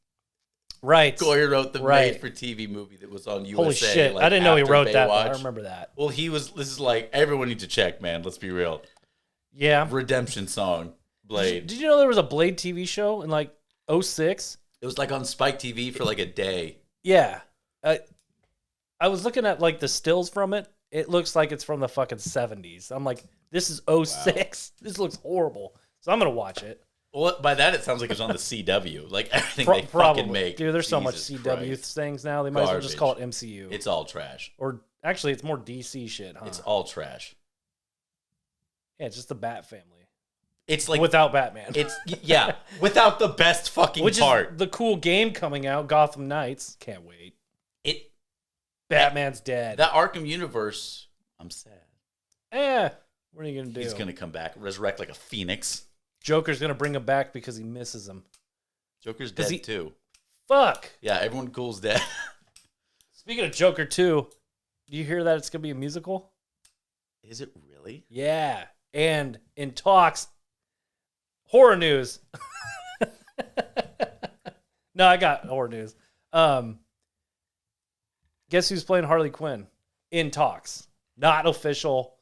Right. Goyer wrote the made-for-TV movie that was on USA. Holy shit, like, I didn't know he wrote Baywatch. that, but I remember that. Well, this is like, everyone needs to check, man. Let's be real. Yeah. Redemption song, Blade. Did you know there was a Blade TV show in like 2006? It was like on Spike TV for like a day. Yeah. I was looking at like the stills from it. It looks like it's from the fucking 70s. I'm like, this is 2006. Wow. This looks horrible. So I'm going to watch it. Well, by that, it sounds like it's on the CW. Like everything they fucking make. Dude, there's so much Jesus CW Christ. things now. They might as well just call it MCU. It's all trash. Or actually, it's more DC shit, huh? It's all trash. Yeah, it's just the Bat family. It's like without Batman. It's without the best fucking part. Is the cool game coming out, Gotham Knights. Can't wait. Batman's dead. That Arkham universe, I'm sad. What are you gonna do? He's gonna come back, resurrect like a phoenix. Joker's gonna bring him back because he misses him. Joker's dead too. Fuck. Yeah, everyone cool's dead. Speaking of Joker 2, do you hear that it's gonna be a musical? Is it really? Yeah. And in talks, horror news. No, I got horror news. Guess who's playing Harley Quinn? In talks. Not official.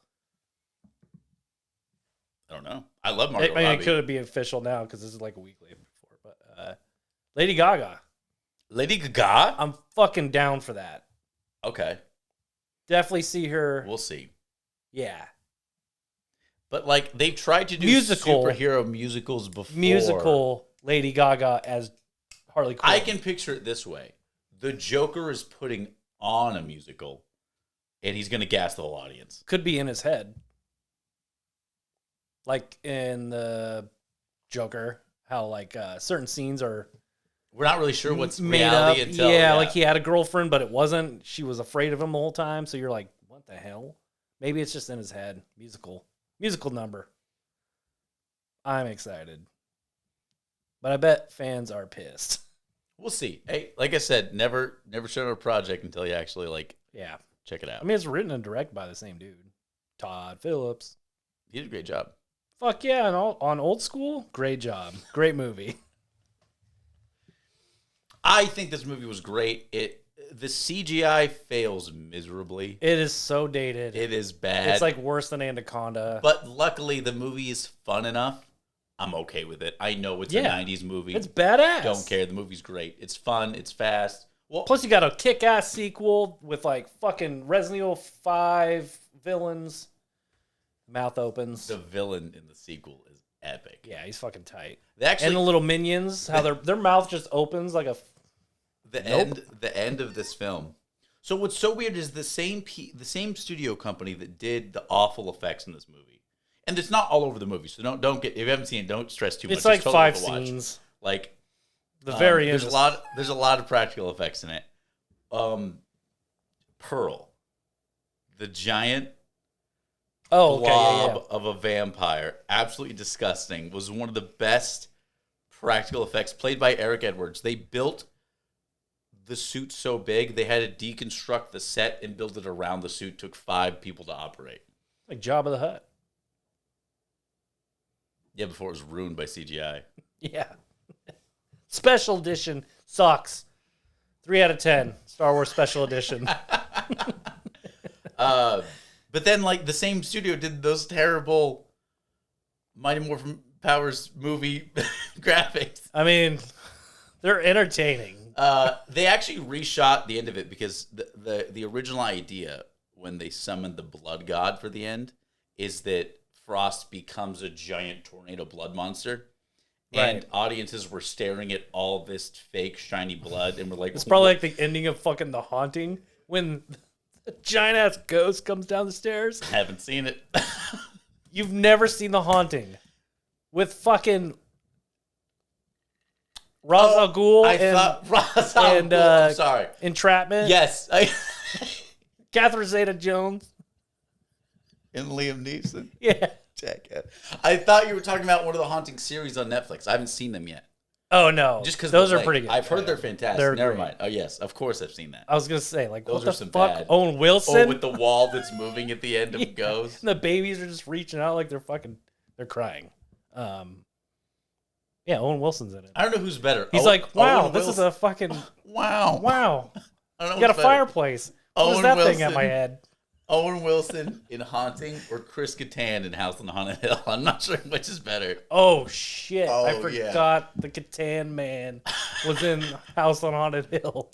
I don't know. I love Margot It Robbie. could be official now because this is like a week later before. But Lady Gaga. Lady Gaga? I'm fucking down for that. Okay. Definitely see her. We'll see. Yeah. But like they've tried to do superhero musicals before. Musical Lady Gaga as Harley Quinn. I can picture it this way. The Joker is putting on a musical and he's going to gas the whole audience. Could be in his head. Like in the Joker, how like certain scenes are... We're not really sure what's made reality up. until... Yeah, like he had a girlfriend, but it wasn't. She was afraid of him the whole time. So you're like, what the hell? Maybe it's just in his head. Musical number. I'm excited. But I bet fans are pissed. We'll see. Hey, like I said, never show a project until you actually check it out. I mean, it's written and directed by the same dude, Todd Phillips. He did a great job. Fuck yeah, and on Old School, great job. Great movie. I think this movie was great. The CGI fails miserably. It is so dated. It is bad. It's like worse than Anaconda. But luckily, the movie is fun enough. I'm okay with it. I know it's a 90s movie. It's badass. Don't care. The movie's great. It's fun. It's fast. Well, plus you got a kick-ass sequel with like fucking Resident Evil 5 villains. Mouth opens. The villain in the sequel is epic. Yeah, he's fucking tight. And the little minions, how their mouth just opens like a... The end of this film. So what's so weird is the same studio company that did the awful effects in this movie. And it's not all over the movie, so don't get, if you haven't seen it, don't stress too much. It's like totally 5 worth a watch. scenes. Like the very end. There's a lot of practical effects in it. Pearl, the giant blob of a vampire, absolutely disgusting, was one of the best practical effects, played by Eric Edwards. They built the suit so big they had to deconstruct the set and build it around the suit. Took 5 people to operate. Like Jabba the Hutt. Yeah, before it was ruined by CGI. Yeah. Special edition sucks. 3 out of 10. Star Wars Special Edition. But then, like, the same studio did those terrible Mighty Morphin Powers movie graphics. I mean, they're entertaining. They actually reshot the end of it because the original idea when they summoned the blood god for the end is that Frost becomes a giant tornado blood monster. Right. And audiences were staring at all this fake shiny blood and were like... It's probably like the ending of fucking The Haunting when a giant-ass ghost comes down the stairs. Haven't seen it. You've never seen The Haunting with fucking... Ra's al Ghul I'm sorry. Entrapment. Yes. Catherine Zeta-Jones. And Liam Neeson. Yeah. Jackass. I thought you were talking about one of the Haunting series on Netflix. I haven't seen them yet. Oh, no. Just because those are pretty good. I've heard they're fantastic. They're Never great. mind. Oh, yes. Of course I've seen that. I was going to say, like, those what are the some fuck? bad. Owen Wilson? Oh, with the wall that's moving at the end of Ghost. And the babies are just reaching out like they're crying. Yeah, Owen Wilson's in it. I don't know who's better. He's like, wow, this is a fucking... Wow. I don't know. You got a fireplace. What is that thing at my head? Owen Wilson in Haunting or Chris Kattan in House on Haunted Hill? I'm not sure which is better. Oh, shit. Oh, I forgot the Kattan man was in House on Haunted Hill.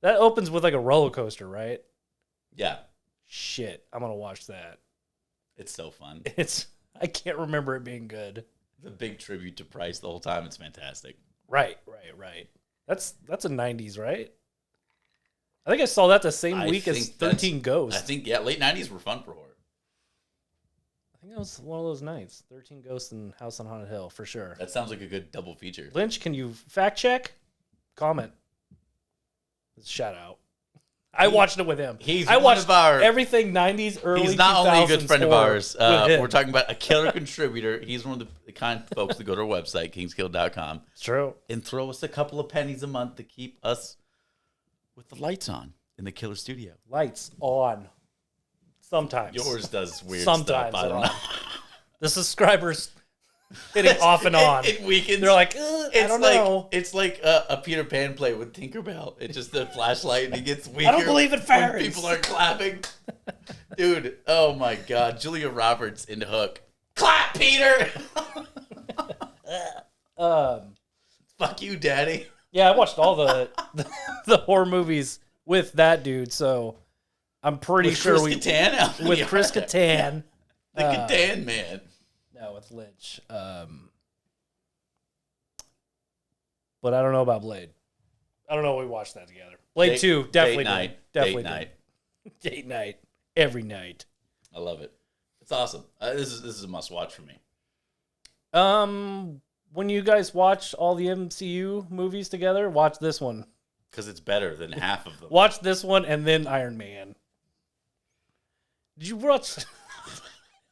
That opens with like a roller coaster, right? Yeah. Shit. I'm going to watch that. It's so fun. I can't remember it being good. The big tribute to Price the whole time. It's fantastic. Right. That's a 90s, right? I think I saw that the same week as 13 Ghosts. I think, late 90s were fun for horror. I think that was one of those nights. 13 Ghosts and House on Haunted Hill, for sure. That sounds like a good double feature. Lynch, can you fact check? Comment. Shout out. I watched it with him. I watched everything 90s, early 2000s. He's not only a good friend of ours. We're talking about a killer contributor. He's one of the kind of folks that go to our website, kingskill.com. It's true. And throw us a couple of pennies a month to keep us with the lights on in the killer studio. Lights on. Sometimes. Yours does weird Sometimes stuff. I don't know. The subscribers hitting off and on. It weakens. They're like, I don't know. It's like a Peter Pan play with Tinkerbell. It's just the flashlight and it gets weaker. I don't believe in fairies. When people aren't clapping. Dude, oh my God. Julia Roberts in Hook. Clap, Peter! Fuck you, Daddy. Yeah, I watched all the horror movies with that dude, so I'm pretty sure Chris Kattan? with Chris Kattan. The Kattan man. No, with Lynch. But I don't know about Blade. I don't know if we watched that together. Blade 2, definitely date night. Definitely date night. Date night. Every night. I love it. It's awesome. This is a must watch for me. When you guys watch all the MCU movies together, watch this one. Because it's better than half of them. Watch this one and then Iron Man. Did you watch...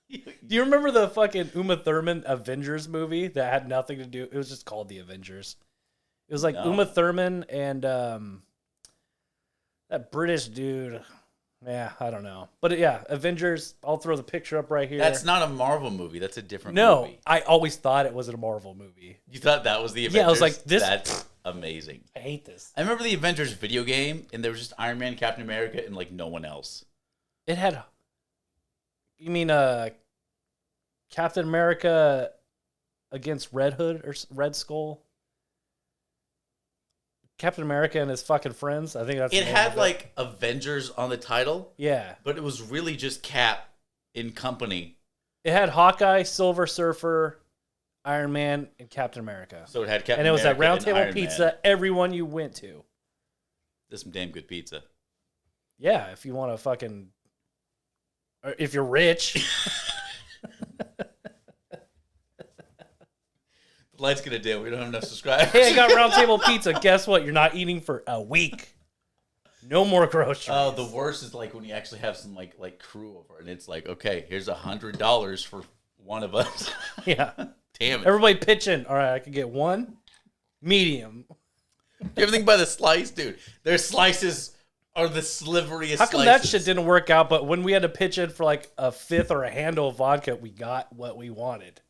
Do you remember the fucking Uma Thurman Avengers movie that had nothing to do... It was just called The Avengers. It was like Uma Thurman and that British dude... Yeah, I don't know. But yeah, Avengers, I'll throw the picture up right here. That's not a Marvel movie. That's a different movie. No, I always thought it was a Marvel movie. You thought that was the Avengers? Yeah, I was like, this... That's amazing. I hate this. I remember the Avengers video game, and there was just Iron Man, Captain America, and like no one else. It had... You mean Captain America against Red Hood or Red Skull? Captain America and his fucking friends. I think that's it. Had like Avengers on the title. Yeah, but it was really just Cap in company. It had Hawkeye, Silver Surfer, Iron Man, and Captain America. So it had Captain America, and it was that round table Iron pizza. Man. Everyone you went to. There's some damn good pizza. Yeah, if you want to fucking, or if you're rich. Light's gonna dim. We don't have enough subscribers. Hey, I got round table pizza. Guess what? You're not eating for a week. No more groceries. Oh, the worst is like when you actually have some like crew over, and it's like, okay, here's $100 for one of us. Yeah. Damn it. Everybody pitching. All right, I can get one medium. Everything by the slice, dude. Their slices are the sliveriest. How come that shit didn't work out? But when we had to pitch in for like a fifth or a handle of vodka, we got what we wanted.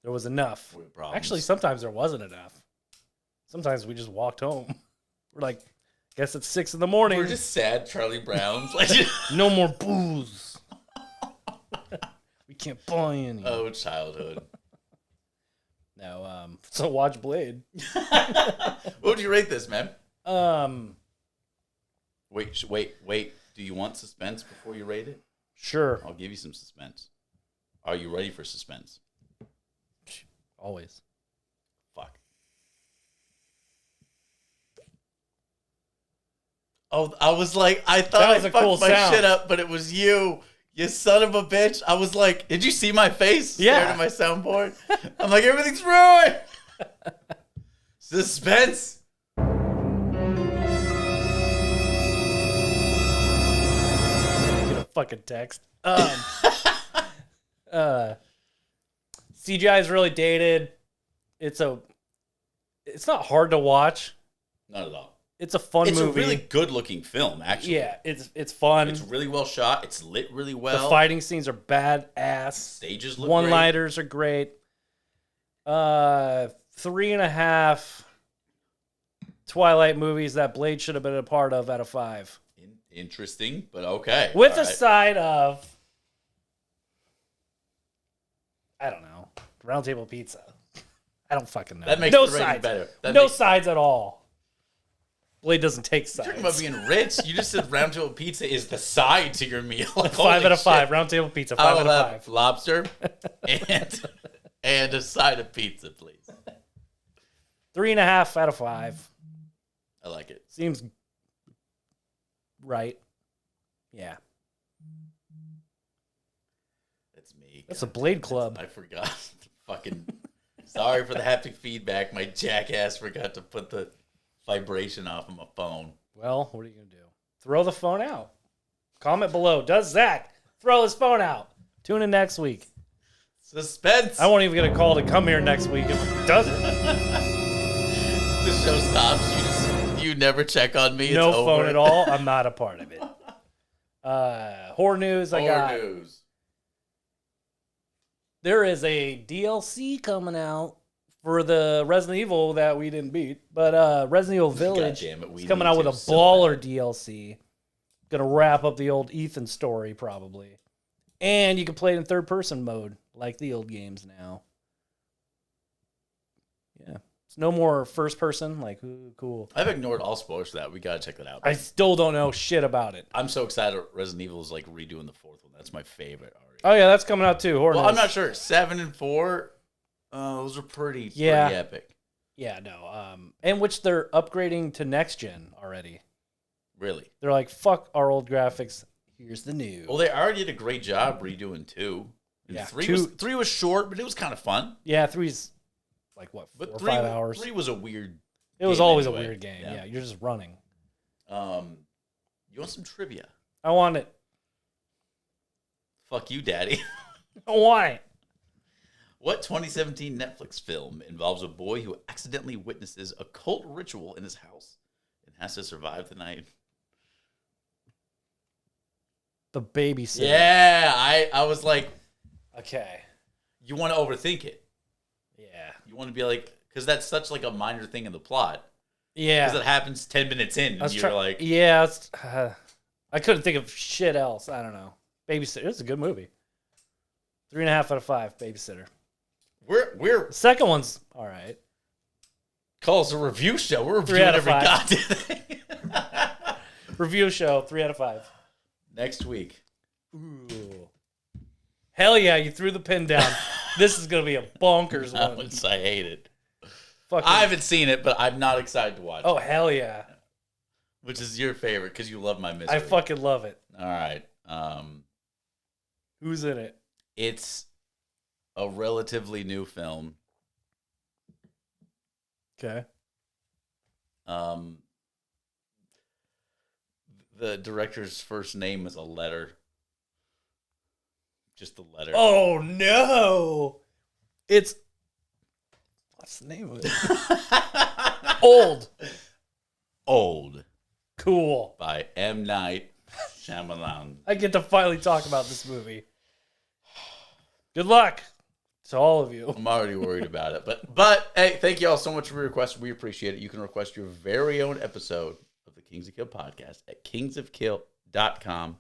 There was enough. Actually, sometimes there wasn't enough. Sometimes we just walked home. We're like, guess it's 6 a.m. We're just sad Charlie Browns. Like, no more booze. We can't buy any. Oh, childhood. No, so watch Blade. What would you rate this, man? Wait. Do you want suspense before you rate it? Sure. I'll give you some suspense. Are you ready for suspense? Always. Fuck. Oh, I was like, I thought I fucked my shit up, but it was you. You son of a bitch. I was like, did you see my face? Yeah. Staring at my soundboard. I'm like, everything's ruined. Suspense. Get a fucking text. CGI is really dated. It's not hard to watch. Not at all. It's a fun movie. It's a really good looking film, actually. Yeah, it's fun. It's really well shot. It's lit really well. The fighting scenes are badass. Stages look One-liners are great. 3.5 Twilight movies that Blade should have been a part of out of 5. Interesting, but okay. With a side of, I don't know, round table pizza. I don't fucking know. That makes no the rating sides. better. No sides at all. Blade doesn't take sides. You're talking about being rich. You just said round table pizza is the side to your meal. Like, 5 out of 5. Round table pizza. 5 out of 5. Lobster and a side of pizza, please. 3.5 out of 5. I like it. Seems right. Yeah. That's me. That's a Blade Club. I forgot. Fucking sorry for the haptic feedback. My jackass forgot to put the vibration off of my phone. Well, what are you going to do? Throw the phone out. Comment below. Does Zach throw his phone out? Tune in next week. Suspense. I won't even get a call to come here next week if it doesn't. The show stops. You never check on me. No it's phone over. at all. I'm not a part of it. Horror news. I got. News. There is a DLC coming out for the Resident Evil that we didn't beat, but Resident Evil Village is coming out with a baller DLC. Gonna wrap up the old Ethan story probably, and you can play it in third-person mode like the old games now. Yeah, it's no more first-person. Like, ooh, cool. I've ignored all spoilers for that. We gotta check that out. I still don't know shit about it. I'm so excited. Resident Evil is like redoing the 4th one. That's my favorite already. Oh yeah, that's coming out too. Well, I'm not sure. 7 and 4, those are pretty epic. Yeah, no. And which they're upgrading to next gen already. Really? They're like, fuck our old graphics. Here's the new. Well, they already did a great job redoing 2. And Yeah, 3 was short, but it was kind of fun. Yeah, 3's like what, 4 or 5 hours. 3 was a weird. It was always a weird game. Yeah, you're just running. You want some trivia? I want it. Fuck you, Daddy. Why? What 2017 Netflix film involves a boy who accidentally witnesses a cult ritual in his house and has to survive the night? The Babysitter. Yeah, I was like, okay. You want to overthink it. Yeah. You want to be like, because that's such like a minor thing in the plot. Yeah. Because it happens 10 minutes in, and you're like, yeah, I couldn't think of shit else. I don't know. Babysitter. It's a good movie. 3.5 out of 5. Babysitter. We're The second one's all right. Call us a review show. We're reviewing every goddamn thing. Review show. 3 out of 5. Next week. Ooh. Hell yeah! You threw the pin down. This is gonna be a bonkers one. I hate it. Fucking... I haven't seen it, but I'm not excited to watch it. Oh hell yeah! Which is your favorite because you love my mystery. I fucking love it. All right. Who's in it? It's a relatively new film. Okay. The director's first name is a letter. Just the letter. Oh no! It's what's the name of it? Old. Cool. By M. Night Shyamalan. I get to finally talk about this movie. Good luck to all of you. I'm already worried about it. But hey, thank you all so much for your requests. We appreciate it. You can request your very own episode of the Kings of Kill podcast at kingsofkill.com.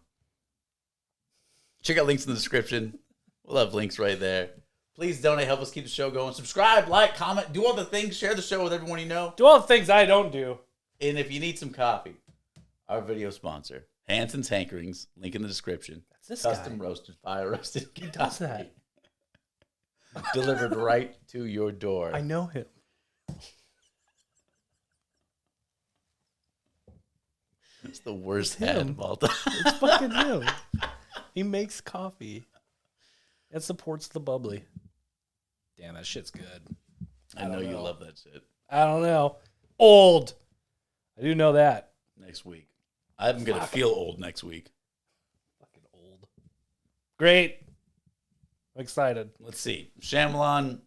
Check out links in the description. We'll have links right there. Please donate. Help us keep the show going. Subscribe, like, comment, do all the things. Share the show with everyone you know. Do all the things I don't do. And if you need some coffee, our video sponsor, Hanson's Hankerings, link in the description. That's this Custom guy. roasted, fire roasted. Who does that? Delivered right to your door. I know him. It's the worst ad of all time. It's fucking him. He makes coffee. It supports the bubbly. Damn, that shit's good. I know you love that shit. I don't know. Old. I do know that. Next week. I'm going to feel old next week. Fucking old. Great. I'm excited. Let's see. Shyamalan.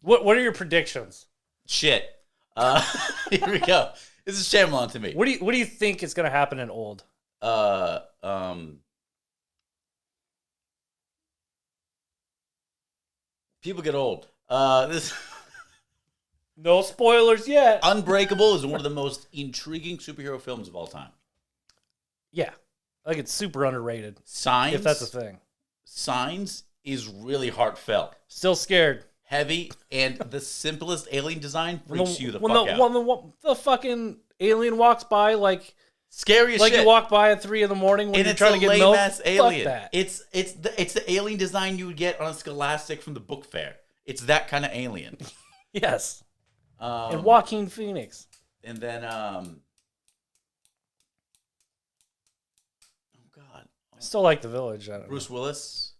What are your predictions? Shit. Here we go. This is Shyamalan to me. What do you think is going to happen in Old? People get old. This No spoilers yet. Unbreakable is one of the most intriguing superhero films of all time. Yeah. I think it's super underrated. Signs. If that's a thing. Signs is really heartfelt. Still scared. Heavy, and the simplest alien design freaks you the fuck out. When the fucking alien walks by, like scary as shit. Like you walk by at 3 a.m. when and you're trying to get milk. Ass alien. Fuck that. It's the alien design you would get on a Scholastic from the book fair. It's that kind of alien. Yes. And Joaquin Phoenix. And then oh god. I still like The Village. I don't Bruce know. Willis.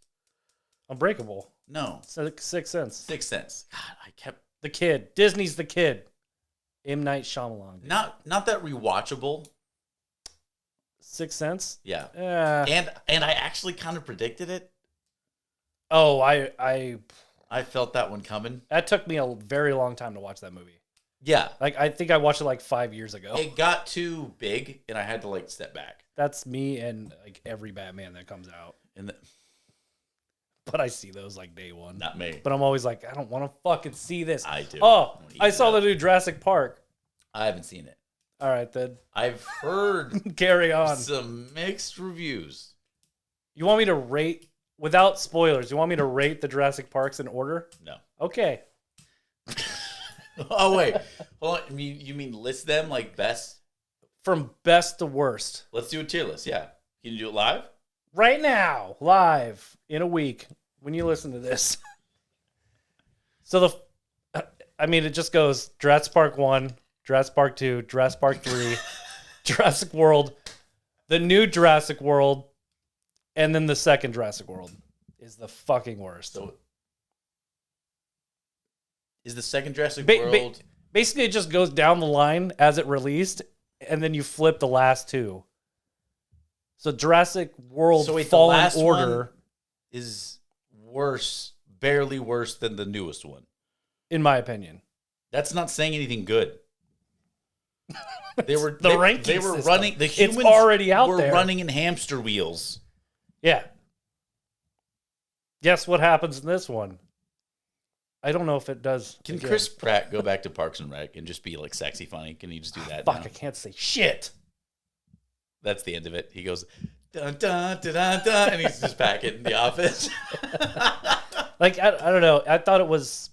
Unbreakable. No. Sixth Sense. Sixth Sense. God, I kept The Kid. Disney's The Kid. M. Night Shyamalan. Dude. Not that rewatchable. Sixth Sense? Yeah. And I actually kind of predicted it. Oh, I felt that one coming. That took me a very long time to watch that movie. Yeah. Like I think I watched it like 5 years ago. It got too big and I had to like step back. That's me and like every Batman that comes out. And but I see those like day one. Not me. But I'm always like, I don't want to fucking see this. I do. Oh, I saw the new Jurassic Park. I haven't seen it. All right, then. I've heard carry on. some mixed reviews. You want me to rate, without spoilers, you want me to rate the Jurassic Parks in order? No. Okay. Oh, wait. Hold on. You mean list them like best? From best to worst. Let's do a tier list, yeah. Can you do it live? Right now, live, in a week, when you listen to this. So it just goes Jurassic Park 1, Jurassic Park 2, Jurassic Park 3, Jurassic World, the new Jurassic World, and then the second Jurassic World is the fucking worst. So, is the second Jurassic World... Basically, it just goes down the line as it released, and then you flip the last two. So Jurassic World Fallen Order is worse, barely worse than the newest one. In my opinion. That's not saying anything good. They were rankings running. The humans it's already out were there. running in hamster wheels. Yeah. Guess what happens in this one? I don't know if it does. Can Chris Pratt go back to Parks and Rec and just be like sexy funny? Can he just do that? Fuck, now? I can't say shit. That's the end of it. He goes, dun, dun, dun, dun, dun, and he's just back in the office. Like, I don't know. I thought it was...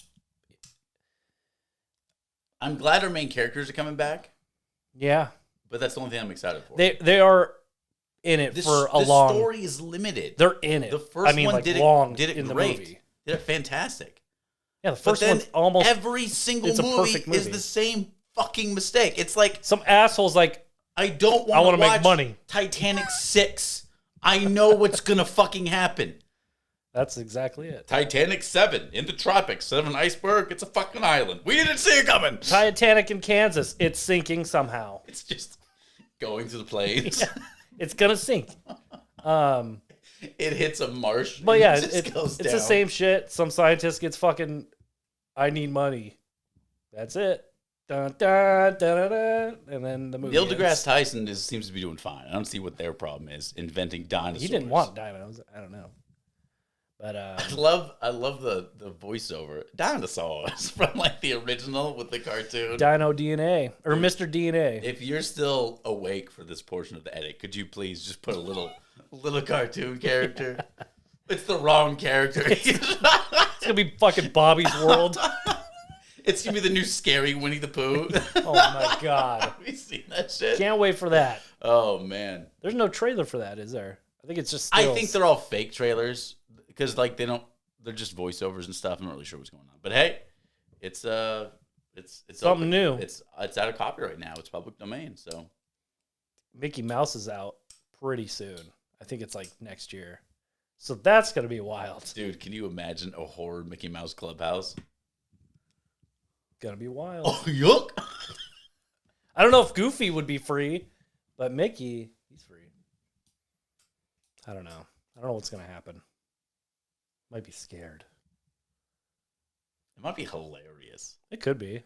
I'm glad our main characters are coming back. Yeah. But that's the only thing I'm excited for. They are in it for a long... The story is limited. They're in it. The first one like did long it in great. the movie. Did it fantastic. Yeah, the first one's almost... every single movie is the same fucking mistake. It's like... Some asshole's like... I don't want to make money. Titanic 6. I know what's going to fucking happen. That's exactly it. Titanic 7 in the tropics. 7 iceberg. It's a fucking island. We didn't see it coming. Titanic in Kansas. It's sinking somehow. It's just going to the plains. Yeah, it's going to sink. It hits a marsh. But yeah, it's the same shit. Some scientist gets fucking, I need money. That's it. Dun, dun, dun, dun, dun. And then the movie Neil ends. deGrasse Tyson seems to be doing fine. I don't see what their problem is inventing dinosaurs. He didn't want dinosaurs. I don't know. But I love the voiceover. Dinosaurs from like the original with the cartoon. Dino DNA or Mr. DNA. If you're still awake for this portion of the edit, could you please just put a little cartoon character? It's the wrong character. It's gonna be fucking Bobby's World. It's gonna be the new scary Winnie the Pooh. Oh my god. Have you seen that shit? Can't wait for that. Oh man. There's no trailer for that, is there? I think it's just stills. I think they're all fake trailers because like they're just voiceovers and stuff. I'm not really sure what's going on. But hey, it's something open. new. It's out of copyright now. It's public domain, so Mickey Mouse is out pretty soon. I think it's like next year. So that's gonna be wild. Dude, can you imagine a horror Mickey Mouse Clubhouse? Gonna be wild. Oh, yuck. I don't know if Goofy would be free, but Mickey, he's free. I don't know. I don't know what's gonna happen. Might be scared. It might be hilarious. It could be.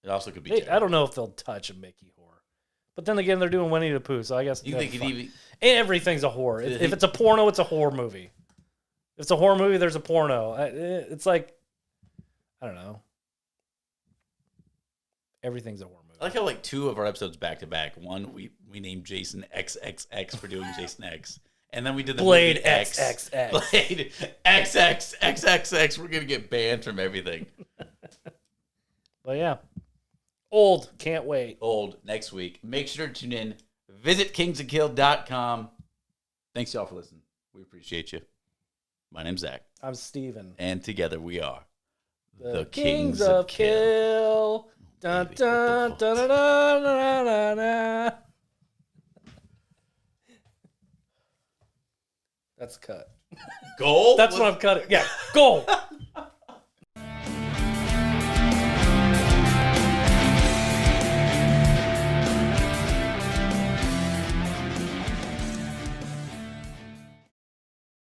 It also could be. I don't know if they'll touch a Mickey horror, but then again, they're doing Winnie the Pooh, so I guess you think everything's a horror. If it's a porno, it's a horror movie. If it's a horror movie, there's a porno. It's like, I don't know. Everything's a horror movie. I like how like 2 of our episodes back to back. One we named Jason XXX for doing Jason X, and then we did the Blade movie X. XXX. Blade XXXXX. We're gonna get banned from everything. But yeah, old, can't wait. Old next week. Make sure to tune in. Visit kingsofkill.com. Thanks y'all for listening. We appreciate you. My name's Zach. I'm Steven. And together we are the Kings of Kill. Dun, dun, dun, dun, dun, dun, dun, dun. That's cut. Goal? That's what I'm cutting. Yeah, goal.